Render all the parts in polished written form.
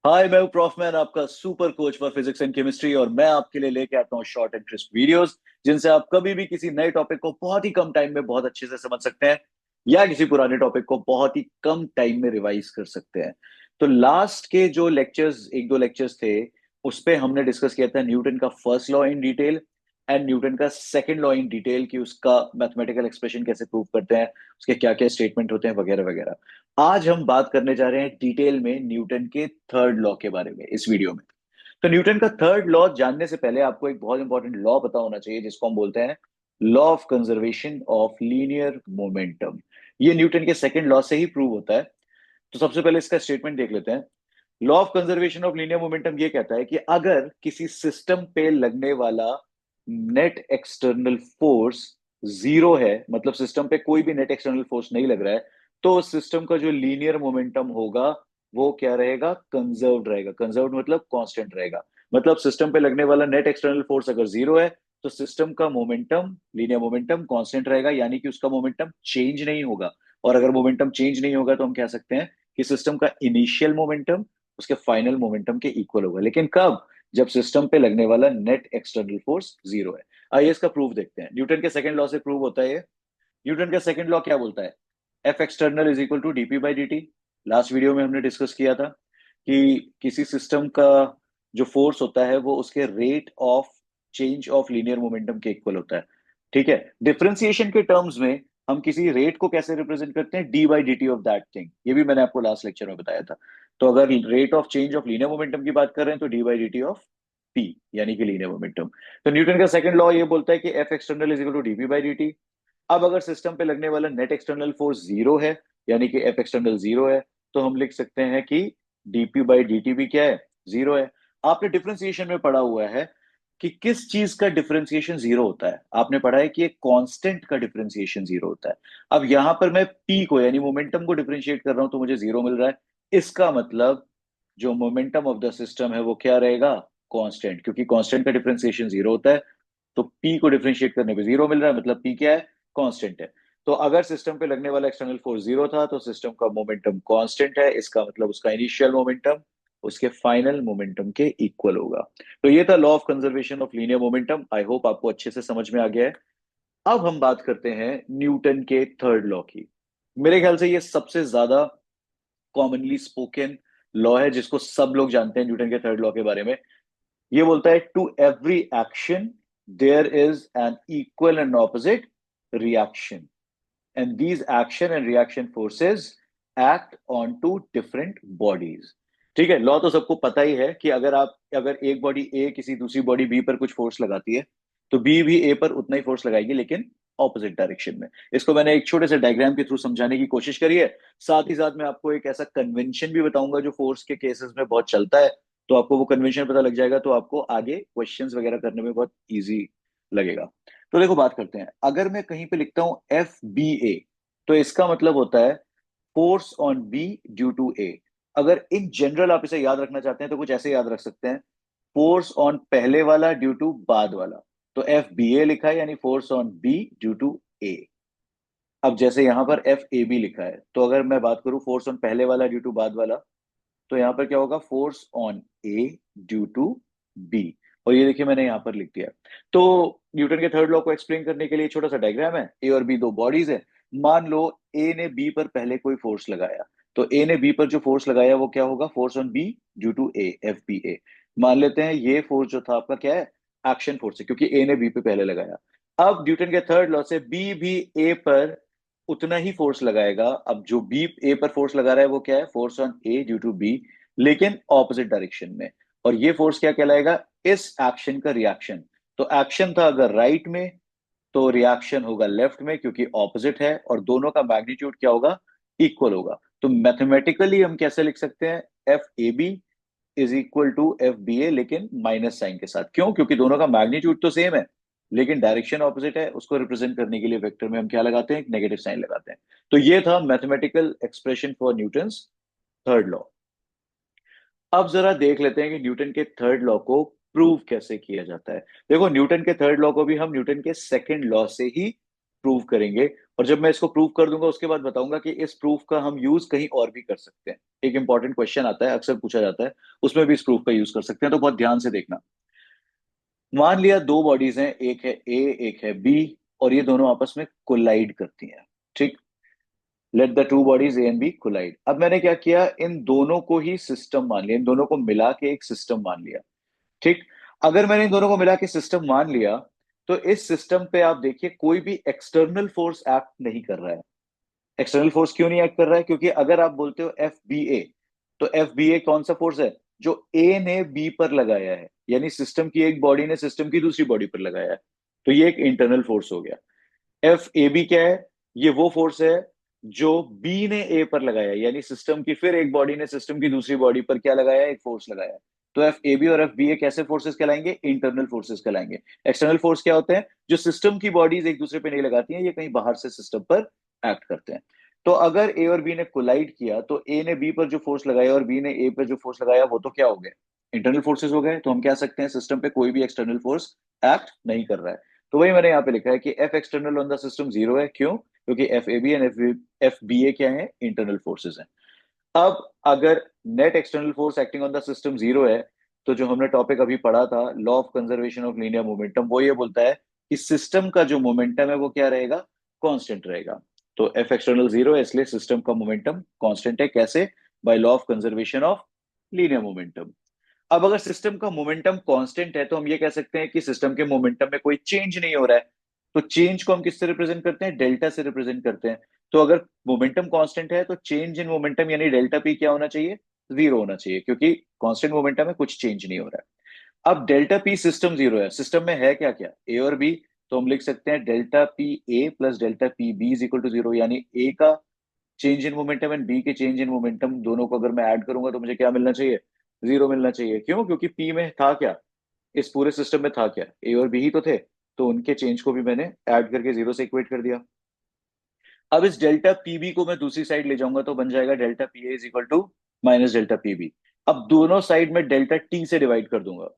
हाय, मैं हूं prof man, आपका super coach for physics and chemistry. और मैं आपके लिए लेके आता हूं शॉर्ट एंड क्रिस्प वीडियोस जिनसे आप कभी भी किसी नए टॉपिक को बहुत ही कम टाइम में बहुत अच्छे से समझ सकते हैं, या किसी पुराने टॉपिक को बहुत ही कम टाइम में रिवाइज कर सकते हैं। तो लास्ट के जो लेक्चर्स, एक दो लेक्चर्स थे, उस पे हमने डिस्कस किया था न्यूटन का first law in detail and Newton का सेकंड लॉ इन डिटेल, कि उसका मैथमेटिकल एक्सप्रेशन कैसे प्रूव करते हैं, उसके क्या क्या स्टेटमेंट होते हैं, वगैरह वगैरह। आज हम बात करने जा रहे हैं डिटेल में न्यूटन के थर्ड लॉ के बारे में इस वीडियो में। तो न्यूटन का थर्ड लॉ जानने से पहले आपको एक बहुत इंपॉर्टेंट लॉ पता होना चाहिए, जिसको हम बोलते हैं law of conservation of linear momentum. ये न्यूटन के सेकंड लॉ से ही प्रूव होता है। तो सबसे पहले इसका स्टेटमेंट देख लेते हैं। Law of conservation of linear momentum ये कहता है कि अगर किसी सिस्टम पे लगने वाला नेट एक्सटर्नल फोर्स जीरो है, मतलब सिस्टम पे कोई भी नेट एक्सटर्नल फोर्स नहीं लग रहा है, तो सिस्टम का जो लीनियर मोमेंटम होगा वो क्या रहेगा? कंजर्व्ड रहेगा। कंजर्व्ड मतलब कांस्टेंट रहेगा। मतलब सिस्टम पे लगने वाला नेट एक्सटर्नल फोर्स अगर जीरो है, तो सिस्टम का मोमेंटम, लीनियर मोमेंटम कांस्टेंट रहेगा, यानी कि उसका मोमेंटम चेंज नहीं होगा। और अगर मोमेंटम चेंज नहीं होगा तो हम कह सकते हैं कि सिस्टम का इनिशियल मोमेंटम उसके फाइनल मोमेंटम के इक्वल होगा। लेकिन कब? जब सिस्टम पे लगने वाला नेट एक्सटर्नल फोर्स जीरो है। आइए इसका प्रूफ देखते हैं। न्यूटन के सेकंड लॉ से प्रूव होता है ये। न्यूटन का सेकंड लॉ क्या बोलता है? F external is equal to dp by d t. Last video में हमने डिस्कस किया था कि किसी सिस्टम का जो फोर्स होता है वो उसके rate of change of linear momentum के इक्वल होता है। ठीक है। डिफरेंशिएशन के टर्म्स में हम किसी रेट को कैसे रिप्रेजेंट करते हैं? D by d t of that thing. ये भी मैंने आपको लास्ट लेक्चर में बताया था। तो अगर rate of change of linear momentum की बात कर रहे हैं तो d by d t of p, यानी कि लीनियर मोमेंटम। तो न्यूटन का सेकंड लॉ ये बोलता है कि F external is equal to dp by d t. अब अगर सिस्टम पे लगने वाला नेट एक्सटर्नल फोर्स जीरो है, यानी कि एफ एक्सटर्नल जीरो है, तो हम लिख सकते हैं कि डीपी बाई डी भी क्या है? जीरो है। आपने डिफरेंशिएशन में पढ़ा हुआ है कि किस चीज का डिफरेंशिएशन जीरो होता है। आपने पढ़ा है कि एक कांस्टेंट का डिफरेंशिएशन जीरो होता है। अब यहां पर मैं पी को, यानी मोमेंटम को डिफरेंशिएट कर रहा हूं, तो मुझे जीरो मिल रहा है। इसका मतलब जो मोमेंटम ऑफ द सिस्टम है वो क्या रहेगा? कांस्टेंट, क्योंकि कांस्टेंट का डिफरेंशिएशन जीरो होता है। तो पी को डिफरेंशिएट करने पे जीरो मिल रहा है, मतलब पी क्या है? कांस्टेंट है। तो अगर सिस्टम पे लगने वाला एक्सटर्नल फोर्स जीरो था तो सिस्टम का मोमेंटम कांस्टेंट है, इसका मतलब उसका इनिशियल मोमेंटम उसके फाइनल मोमेंटम के इक्वल होगा। तो ये था law of conservation of linear momentum. I hope आपको अच्छे से समझ में आ गया है। अब हम बात करते हैं न्यूटन के थर्ड लॉ की। मेरे ख्याल से ये सबसे ज्यादा कॉमनली स्पोकन लॉ है, जिसको सब लोग जानते हैं न्यूटन के थर्ड लॉ के बारे में। ये बोलता है to every action there is an equal and opposite reaction, and these action and reaction forces act on two different bodies. ठीक है। लॉ तो सबको पता ही है कि अगर एक बॉडी ए किसी दूसरी बॉडी बी पर कुछ फोर्स लगाती है, तो बी भी ए पर उतना ही फोर्स लगाएगी, लेकिन ऑपोजिट डायरेक्शन में। इसको मैंने एक छोटे से डायग्राम के थ्रू समझाने की कोशिश करी है। साथ ही साथ मैं आपको एक ऐसा कन्वेंशन भी बताऊंगा जो फोर्स के केसेस में बहुत चलता है। तो आपको वो कन्वेंशन पता लग जाएगा, तो आपको आगे क्वेश्चंस वगैरह करने में बहुत इजी लगेगा। तो देखो, बात करते हैं। अगर मैं कहीं पे लिखता हूं एफ बी ए, तो इसका मतलब होता है force on B due to A. अगर इन जनरल आप इसे याद रखना चाहते हैं तो कुछ ऐसे याद रख सकते हैं, फोर्स ऑन पहले वाला ड्यू टू बाद वाला। तो एफ बी ए लिखा है, यानी force on B due to A. अब जैसे यहां पर एफ ए बी लिखा है, तो अगर मैं बात करूं फोर्स ऑन पहले वाला ड्यू टू बाद वाला, तो यहां पर क्या होगा? Force on A due to B. और ये देखिए मैंने यहां पर लिख दिया। तो न्यूटन के थर्ड लॉ को एक्सप्लेन करने के लिए छोटा सा डायग्राम है। ए और बी दो बॉडीज है। मान लो ए ने बी पर पहले कोई फोर्स लगाया, तो ए ने बी पर जो फोर्स लगाया वो क्या होगा? Force on B due to A, F B A. मान लेते हैं ये फोर्स जो था आपका क्या है? एक्शन फोर्स है, क्योंकि ए ने बी पे पहले लगाया। अब न्यूटन के थर्ड लॉ से बी भी ए पर उतना ही फोर्स लगाएगा। अब जो बी ए पर फोर्स लगा रहा है वो क्या है? Force on A due to B, लेकिन ऑपोजिट डायरेक्शन में। और ये फोर्स क्या कहलाएगा? इस एक्शन का रिएक्शन। तो एक्शन था अगर राइट में, तो रिएक्शन होगा लेफ्ट में, क्योंकि ऑपोजिट है, और दोनों का मैग्नीट्यूड क्या होगा? इक्वल होगा। तो मैथमेटिकली हम कैसे लिख सकते हैं? F A B is equal to F B A, लेकिन माइनस साइन के साथ। क्यों? क्योंकि दोनों का मैग्नीट्यूड तो सेम है, लेकिन डायरेक्शन ऑपोजिट है। उसको रिप्रेजेंट करने के लिए वेक्टर में हम क्या लगाते हैं? एक नेगेटिव साइन लगाते हैं। तो ये था mathematical expression for Newton's third law. अब जरा देख लेते हैं कि न्यूटन के थर्ड लॉ को प्रूव कैसे किया जाता है। देखो, न्यूटन के थर्ड लॉ को भी हम न्यूटन के सेकंड लॉ से ही प्रूव करेंगे। और जब मैं इसको प्रूव कर दूंगा उसके बाद बताऊंगा कि इस प्रूफ का हम यूज कहीं और भी कर सकते हैं। एक इंपॉर्टेंट क्वेश्चन आता है, अक्सर पूछा जाता है, उसमें भी इस प्रूफ का यूज कर सकते हैं, तो बहुत ध्यान से देखना। मान लिया दो बॉडीज हैं, एक है ए एक है बी, और ये दोनों आपस में कोलाइड करती हैं। ठीक। Let the two bodies A and B collide. अब मैंने क्या किया, इन दोनों को ही सिस्टम मान लिया, इन दोनों को मिला के एक सिस्टम मान लिया। ठीक। अगर मैंने इन दोनों को मिला के सिस्टम मान लिया, तो इस सिस्टम पे आप देखिए कोई भी एक्सटर्नल फोर्स एक्ट नहीं कर रहा है। एक्सटर्नल फोर्स क्यों नहीं एक्ट कर रहा है? क्योंकि अगर आप बोलते हो एफ बी ए, तो एफ बी ए कौन सा फोर्स है? जो ए ने बी पर लगाया है, यानी सिस्टम की एक बॉडी ने सिस्टम की दूसरी बॉडी पर लगाया है, तो ये एक इंटरनल फोर्स हो गया। एफ ए बी क्या है? ये वो फोर्स है जो बी ने ए पर लगाया है, यानी सिस्टम की फिर एक बॉडी ने सिस्टम की दूसरी बॉडी पर क्या लगाया है? एक फोर्स लगाया है। तो एफ ए बी और एफ बी ए कैसे फोर्सेस कहलाएंगे? इंटरनल फोर्सेस कहलाएंगे। एक्सटर्नल फोर्स क्या होते हैं? जो सिस्टम की बॉडीज एक दूसरे पे नहीं लगाती हैं, ये कहीं बाहर से सिस्टम पर एक्ट करते हैं। तो अगर ए और बी ने कोलाइड किया, तो ए ने बी पर जो फोर्स लगाया और बी ने ए पर जो फोर्स लगाया, वो तो क्या हो गए? इंटरनल फोर्सेस हो गए। तो हम कह सकते हैं सिस्टम पे कोई भी एक्सटर्नल फोर्स एक्ट नहीं कर रहा है। तो वही मैंने यहाँ पे लिखा है कि F external on the system zero है। क्यों? क्योंकि F A B and F B A क्या है? इंटरनल फोर्सेस हैं। अब अगर net external force acting on the system zero है, तो जो हमने टॉपिक अभी पढ़ा था, law of conservation of linear momentum, वो ये बोलता है कि सिस्टम का जो मोमेंटम है वो क्या रहेगा? कांस्टेंट रहेगा। तो एफ एक्सटर्नल जीरो है, इसलिए सिस्टम का मोमेंटम कांस्टेंट है। कैसे? By law of conservation of linear momentum. अब अगर सिस्टम का मोमेंटम कांस्टेंट है, तो हम ये कह सकते हैं कि सिस्टम के मोमेंटम में कोई चेंज नहीं हो रहा है। तो चेंज को हम किससे रिप्रेजेंट करते हैं? डेल्टा से रिप्रेजेंट करते हैं। तो अगर मोमेंटम कांस्टेंट है, तो चेंज इन मोमेंटम यानी डेल्टा पी क्या होना चाहिए? जीरो होना चाहिए, क्योंकि कांस्टेंट मोमेंटम में कुछ चेंज नहीं हो रहा है। अब डेल्टा पी सिस्टम जीरो है, सिस्टम में है क्या क्या? ए और बी। तो हम लिख सकते हैं delta P A plus delta p B is equal to zero, यानी ए का change in momentum and B के चेंज इन मोमेंटम दोनों को अगर मैं ऐड करूंगा तो मुझे क्या मिलना चाहिए? जीरो मिलना चाहिए। क्यों? क्योंकि पी में था क्या? इस पूरे सिस्टम में था क्या? ए और बी ही तो थे। तो उनके चेंज को भी मैंने ऐड करके जीरो से इक्वेट कर दिया। अब इस डेल्टा पीबी को मैं दूसरी साइड ले जाऊंगा, तो बन जाएगा delta P A is equal to minus delta p B. अब दोनों साइड में डेल्टा टी से डिवाइड कर दूंगा,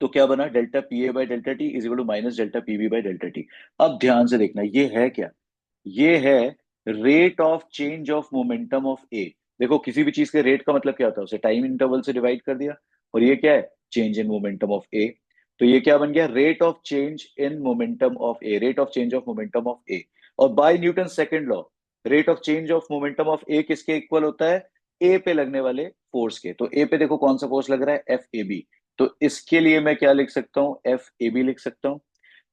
तो क्या बना? Delta P A by delta T is equal to minus delta P B by delta T. अब ध्यान से देखना, ये है क्या? ये है rate of change of momentum of A. देखो, किसी भी चीज के रेट का मतलब क्या होता है? उसे टाइम इंटरवल से डिवाइड कर दिया। और ये क्या है? Change in momentum of A. तो ये क्या बन गया? Rate of change in momentum of A, rate of change of momentum of A. और by Newton second law, rate of change of momentum of A किसके इक्वल होता है? ए पे लगने वाले फोर्स के। तो ए पे देखो कौन सा फोर्स लग रहा है? F A B. तो इसके लिए मैं क्या लिख सकता हूँ? एफ ए बी लिख सकता हूँ।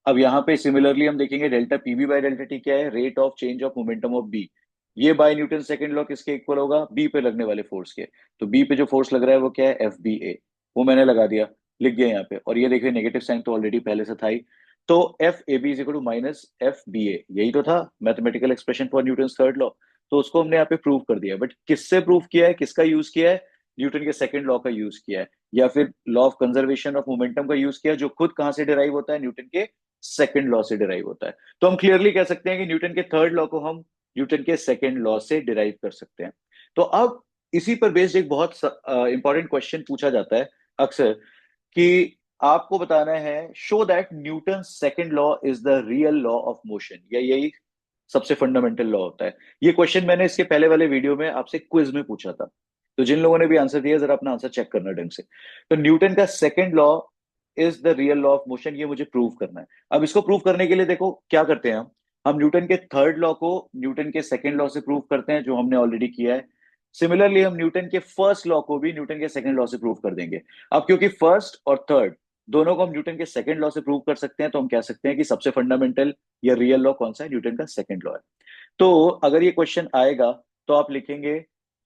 अब यहाँ पे सिमिलरली हम देखेंगे delta p B by delta t क्या है? Rate of change of momentum of B. ये बाय न्यूटन सेकंड लॉ किसके इक्वल होगा? बी पे लगने वाले फोर्स के। तो बी पे जो फोर्स लग रहा है वो क्या है? एफ बी ए। वो मैंने लगा दिया, लिख दिया यहाँ पे। और ये देखिए नेगेटिव साइन तो ऑलरेडी पहले से था ही। तो F A B is equal to minus F B A, यही तो था mathematical expression for Newton third law. तो उसको हमने यहाँ पे प्रूव कर दिया। बट किससे प्रूव किया है? किसका यूज किया है? न्यूटन के सेकंड लॉ का यूज किया है, या फिर law of conservation of momentum का यूज किया, जो खुद कहां से डिराइव होता है? न्यूटन के सेकंड लॉ से डिराइव होता है। तो हम क्लियरली कह सकते हैं कि न्यूटन के थर्ड लॉ को हम न्यूटन के सेकंड लॉ से डिराइव कर सकते हैं। तो अब इसी पर बेस्ड एक बहुत इंपॉर्टेंट क्वेश्चन पूछा जाता है अक्सर, कि आपको बताना है show that Newton second law is the real law of motion, या यही सबसे फंडामेंटल लॉ होता है। ये क्वेश्चन मैंने इसके पहले वाले वीडियो में आपसे क्विज में पूछा था। तो जिन लोगों ने भी आंसर दिया, जरा अपना आंसर चेक करना ढंग से। तो न्यूटन का second law is the real law of motion, ये मुझे प्रूव करना है। अब इसको प्रूव करने के लिए देखो क्या करते हैं हम न्यूटन के थर्ड लॉ को न्यूटन के सेकंड लॉ से प्रूव करते हैं, जो हमने ऑलरेडी किया है। सिमिलरली हम न्यूटन के फर्स्ट लॉ को भी न्यूटन के सेकंड लॉ से प्रूव कर देंगे। अब क्योंकि फर्स्ट और थर्ड दोनों को हम न्यूटन के सेकंड लॉ से प्रूव कर सकते हैं, तो हम कह सकते हैं कि सबसे फंडामेंटल या रियल लॉ कौन सा है? न्यूटन का सेकंड लॉ है। तो अगर ये क्वेश्चन आएगा, तो आप लिखेंगे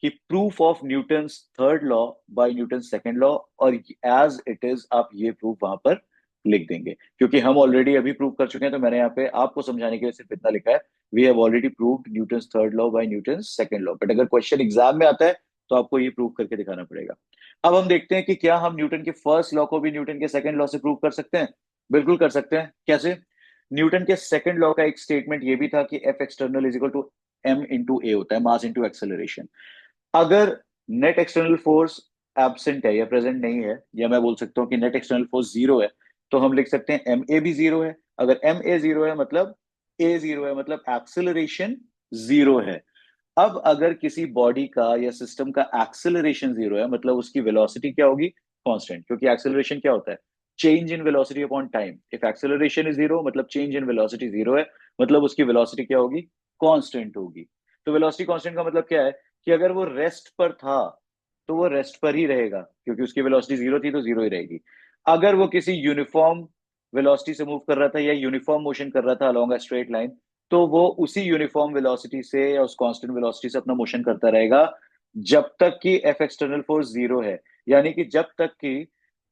कि proof of Newton third law by Newton second law, और एज इट इज आप ये प्रूफ वहां पर लिख देंगे। क्योंकि हम ऑलरेडी अभी प्रूव कर चुके हैं, तो मैंने यहाँ पे आपको समझाने के लिए सिर्फ इतना लिखा है, we have already proved Newton third law by Newton second law. But अगर क्वेश्चन एग्जाम में आता है, तो आपको ये प्रूव करके दिखाना पड़ेगा। अब हम देखते हैं कि क्या हम न्यूटन के फर्स्ट लॉ को भी न्यूटन के सेकंड लॉ से प्रूव कर सकते हैं। बिल्कुल कर सकते हैं। कैसे? न्यूटन के सेकंड लॉ का एक स्टेटमेंट ये भी था कि F external is equal to M into A होता है, मास इंटू एक्सेलरेशन। अगर नेट एक्सटर्नल फोर्स एबसेंट है या प्रेजेंट नहीं है, या मैं बोल सकता हूँ कि नेट एक्सटर्नल फोर्स जीरो है, तो हम लिख सकते हैं एम ए भी जीरो है। अगर एम ए जीरो है, मतलब ए जीरो है, मतलब एक्सेलरेशन जीरो है। अब अगर किसी बॉडी का या सिस्टम का एक्सेलरेशन जीरो है, मतलब उसकी वेलोसिटी क्या होगी? कांस्टेंट, क्योंकि एक्सेलरेशन क्या होता है? Change in velocity upon time. If acceleration is zero, मतलब चेंज इन वेलोसिटी जीरो है, मतलब उसकी वेलोसिटी क्या होगी? कांस्टेंट होगी। तो वेलोसिटी कांस्टेंट का मतलब क्या है कि अगर वो रेस्ट पर था तो वो रेस्ट पर ही रहेगा, क्योंकि उसकी वेलोसिटी जीरो थी तो जीरो ही रहेगी। अगर वो किसी यूनिफॉर्म वेलोसिटी से मूव कर रहा था या यूनिफॉर्म मोशन कर रहा था अलोंग अ स्ट्रेट लाइन, तो वो उसी यूनिफॉर्म वेलोसिटी से या उस कांस्टेंट वेलोसिटी से अपना मोशन करता रहेगा जब तक कि एफ एक्सटर्नल फोर्स जीरो है। यानी कि जब तक कि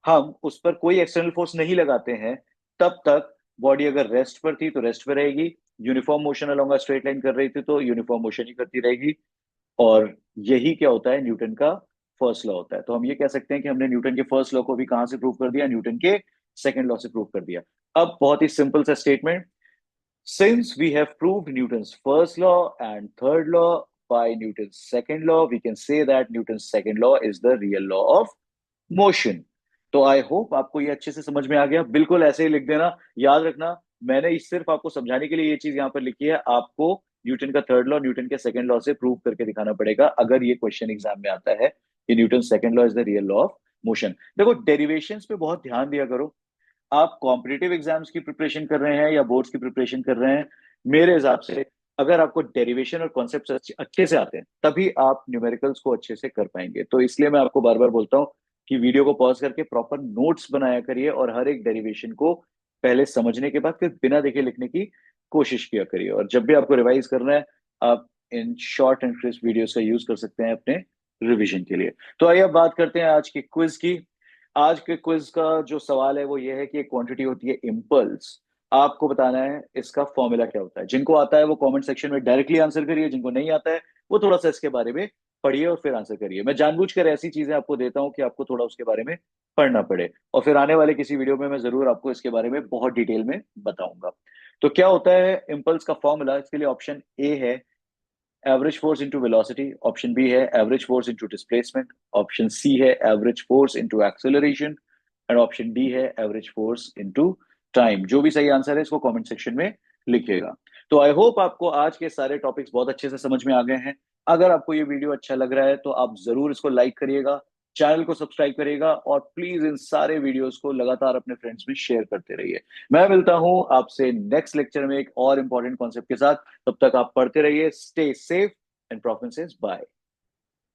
हम उस पर कोई एक्सटर्नल फोर्स नहीं लगाते हैं, तब तक बॉडी अगर रेस्ट पर थी तो रेस्ट पर रहेगी, uniform motion along a straight line कर रही थी तो यूनिफॉर्म मोशन ही करती रहेगी। और यही क्या होता है? न्यूटन का फर्स्ट लॉ होता है। तो हम ये कह सकते हैं कि हमने न्यूटन के फर्स्ट लॉ को भी कहां से प्रूव कर दिया? न्यूटन के सेकंड लॉ से प्रूव कर दिया। अब बहुत ही सिंपल सा statement, since we have proved Newton's first law and third law by Newton's second law, we can say that Newton's second law is the real law of motion। तो I hope आपको ये अच्छे से समझ में आ गया। बिल्कुल ऐसे ही लिख देना, याद रखना मैंने इस सिर्फ आपको समझाने के लिए ये चीज यहाँ पर लिखी है। आपको न्यूटन का थर्ड लॉ न्यूटन के सेकंड लॉ से प्रूव करके दिखाना पड़ेगा अगर ये क्वेश्चन एग्जाम में आता है कि Newton second law is the real law of motion. देखो, डेरिवेशंस पे बहुत ध्यान दिया करो। आप कॉम्पिटिटिव एग्जाम्स की प्रिपरेशन कर रहे हैं या बोर्ड्स की प्रिपरेशन कर रहे हैं, मेरे हिसाब से अगर आपको डेरिवेशन और कॉन्सेप्ट अच्छे से आते हैं तभी आप न्यूमेरिकल्स को अच्छे से कर पाएंगे। तो इसलिए मैं आपको बार बार बोलता हूँ कि वीडियो को पॉज करके प्रॉपर नोट्स बनाया करिए और हर एक डेरिवेशन को पहले समझने के बाद फिर बिना देखे लिखने की कोशिश किया करिए। और जब भी आपको रिवाइज करना है, आप in short and crisp videos का यूज कर सकते हैं अपने रिवीजन के लिए। तो आइए अब बात करते हैं आज की क्विज की। आज के क्विज का जो सवाल है वो ये है कि एक क्वांटिटी होती है इम्पल्स। आपको बताना है इसका फॉर्मूला क्या होता है। जिनको आता है वो कमेंट सेक्शन में डायरेक्टली आंसर करिए, जिनको नहीं आता है वो थोड़ा सा इसके बारे में पढ़िए और फिर आंसर करिए। मैं जानबूझकर ऐसी चीजें आपको देता हूं कि आपको थोड़ा उसके बारे में पढ़ना पड़े, और फिर आने वाले किसी वीडियो में मैं जरूर आपको इसके बारे में बहुत डिटेल में बताऊंगा। तो क्या होता है इम्पल्स का फॉर्मूला? इसके लिए ऑप्शन ए है average force into velocity, option B है average force into displacement, option C है average force into acceleration, and option D है एवरेज फोर्स इंटू टाइम। जो भी सही आंसर है इसको कमेंट सेक्शन में लिखिएगा। तो आई होप आपको आज के सारे टॉपिक्स बहुत अच्छे से समझ में आ गए हैं। अगर आपको ये वीडियो अच्छा लग रहा है तो आप जरूर इसको लाइक करिएगा, चैनल को सब्सक्राइब करिएगा, और प्लीज इन सारे वीडियोस को लगातार अपने फ्रेंड्स में शेयर करते रहिए। मैं मिलता हूं आपसे नेक्स्ट लेक्चर में एक और इंपॉर्टेंट कॉन्सेप्ट के साथ। तब तक आप पढ़ते रहिए। Stay safe and profit sage bye.